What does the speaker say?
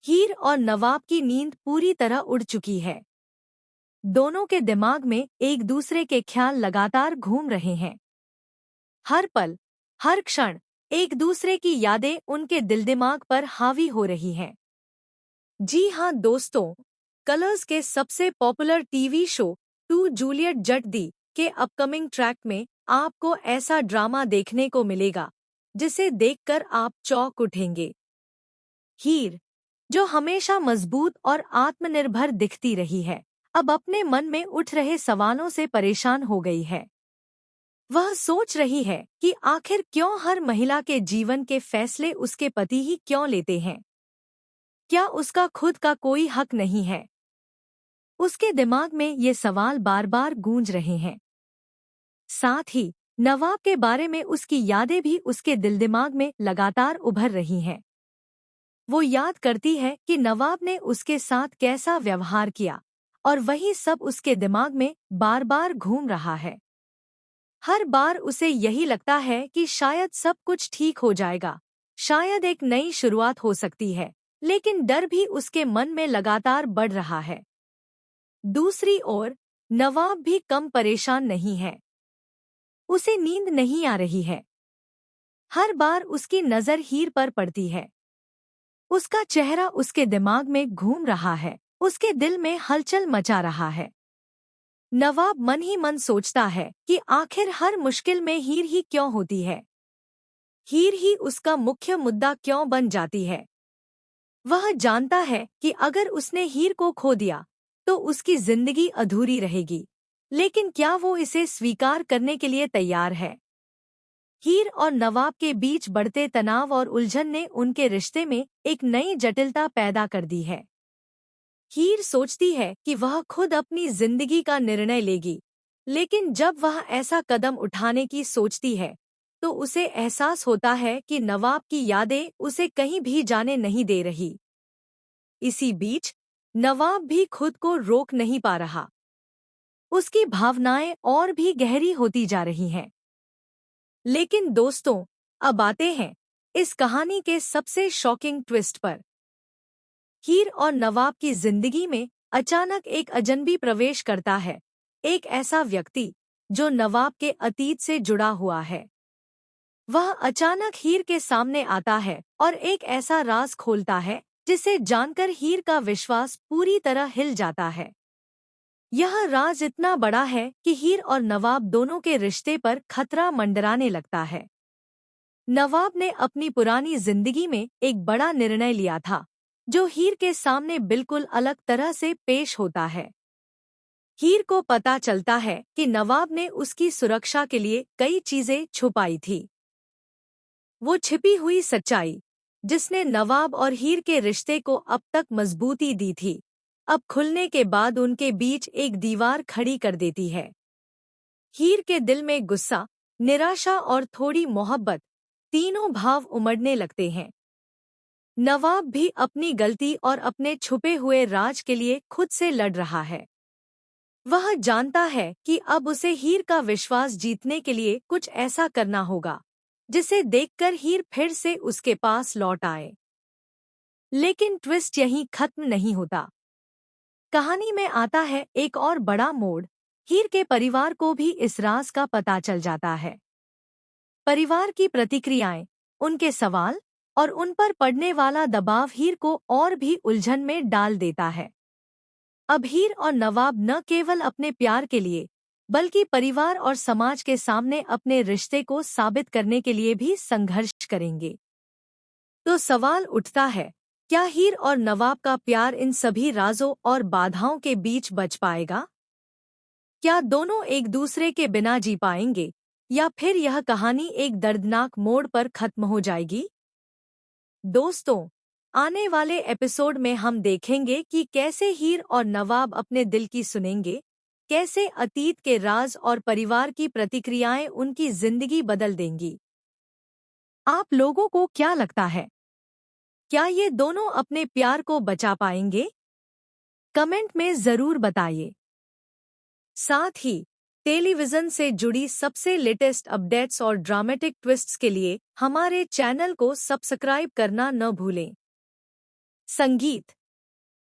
हीर और नवाब की नींद पूरी तरह उड़ चुकी है। दोनों के दिमाग में एक दूसरे के ख्याल लगातार घूम रहे हैं। हर पल, हर क्षण एक दूसरे की यादें उनके दिल दिमाग पर हावी हो रही हैं। जी हाँ दोस्तों, कलर्स के सबसे popular TV show Tu Juliet Jatt Di के अपकमिंग ट्रैक में आपको ऐसा ड्रामा देखने को मिलेगा जिसे देखकर आप चौंक उठेंगे। हीर, जो हमेशा मजबूत और आत्मनिर्भर दिखती रही है, अब अपने मन में उठ रहे सवालों से परेशान हो गई है। वह सोच रही है कि आखिर क्यों हर महिला के जीवन के फैसले उसके पति ही क्यों लेते हैं। क्या उसका खुद का कोई हक नहीं है? उसके दिमाग में ये सवाल बार बार गूंज रहे हैं। साथ ही नवाब के बारे में उसकी यादें भी उसके दिल दिमाग में लगातार उभर रही हैं। वो याद करती है कि नवाब ने उसके साथ कैसा व्यवहार किया, और वही सब उसके दिमाग में बार बार घूम रहा है। हर बार उसे यही लगता है कि शायद सब कुछ ठीक हो जाएगा, शायद एक नई शुरुआत हो सकती है, लेकिन डर भी उसके मन में लगातार बढ़ रहा है। दूसरी ओर नवाब भी कम परेशान नहीं है। उसे नींद नहीं आ रही है। हर बार उसकी नज़र हीर पर पड़ती है। उसका चेहरा उसके दिमाग में घूम रहा है, उसके दिल में हलचल मचा रहा है। नवाब मन ही मन सोचता है कि आखिर हर मुश्किल में हीर ही क्यों होती है। हीर ही उसका मुख्य मुद्दा क्यों बन जाती है। वह जानता है कि अगर उसने हीर को खो दिया तो उसकी जिंदगी अधूरी रहेगी, लेकिन क्या वो इसे स्वीकार करने के लिए तैयार है? हीर और नवाब के बीच बढ़ते तनाव और उलझन ने उनके रिश्ते में एक नई जटिलता पैदा कर दी है। हीर सोचती है कि वह खुद अपनी जिंदगी का निर्णय लेगी, लेकिन जब वह ऐसा कदम उठाने की सोचती है तो उसे एहसास होता है कि नवाब की यादें उसे कहीं भी जाने नहीं दे रही। इसी बीच नवाब भी खुद को रोक नहीं पा रहा। उसकी भावनाएं और भी गहरी होती जा रही हैं। लेकिन दोस्तों, अब आते हैं इस कहानी के सबसे शॉकिंग ट्विस्ट पर। हीर और नवाब की जिंदगी में अचानक एक अजनबी प्रवेश करता है, एक ऐसा व्यक्ति जो नवाब के अतीत से जुड़ा हुआ है। वह अचानक हीर के सामने आता है और एक ऐसा राज खोलता है जिसे जानकर हीर का विश्वास पूरी तरह हिल जाता है। यह राज इतना बड़ा है कि हीर और नवाब दोनों के रिश्ते पर खतरा मंडराने लगता है। नवाब ने अपनी पुरानी जिंदगी में एक बड़ा निर्णय लिया था, जो हीर के सामने बिल्कुल अलग तरह से पेश होता है। हीर को पता चलता है कि नवाब ने उसकी सुरक्षा के लिए कई चीजें छुपाई थी। वो छिपी हुई सच्चाई, जिसने नवाब और हीर के रिश्ते को अब तक मजबूती दी थी, अब खुलने के बाद उनके बीच एक दीवार खड़ी कर देती है। हीर के दिल में गुस्सा, निराशा और थोड़ी मोहब्बत, तीनों भाव उमड़ने लगते हैं। नवाब भी अपनी गलती और अपने छुपे हुए राज के लिए खुद से लड़ रहा है। वह जानता है कि अब उसे हीर का विश्वास जीतने के लिए कुछ ऐसा करना होगा जिसे देखकर हीर फिर से उसके पास लौट आए। लेकिन ट्विस्ट यहीं खत्म नहीं होता। कहानी में आता है एक और बड़ा मोड़। हीर के परिवार को भी इस राज का पता चल जाता है। परिवार की प्रतिक्रियाएं, उनके सवाल और उन पर पड़ने वाला दबाव हीर को और भी उलझन में डाल देता है। अब हीर और नवाब न केवल अपने प्यार के लिए, बल्कि परिवार और समाज के सामने अपने रिश्ते को साबित करने के लिए भी संघर्ष करेंगे। तो सवाल उठता है, क्या हीर और नवाब का प्यार इन सभी राजों और बाधाओं के बीच बच पाएगा? क्या दोनों एक दूसरे के बिना जी पाएंगे, या फिर यह कहानी एक दर्दनाक मोड़ पर खत्म हो जाएगी? दोस्तों, आने वाले एपिसोड में हम देखेंगे कि कैसे हीर और नवाब अपने दिल की सुनेंगे, कैसे अतीत के राज और परिवार की प्रतिक्रियाएं उनकी जिंदगी बदल देंगी। आप लोगों को क्या लगता है? क्या ये दोनों अपने प्यार को बचा पाएंगे? कमेंट में जरूर बताइए। साथ ही टेलीविजन से जुड़ी सबसे लेटेस्ट अपडेट्स और ड्रामेटिक ट्विस्ट्स के लिए हमारे चैनल को सब्सक्राइब करना न भूलें। संगीत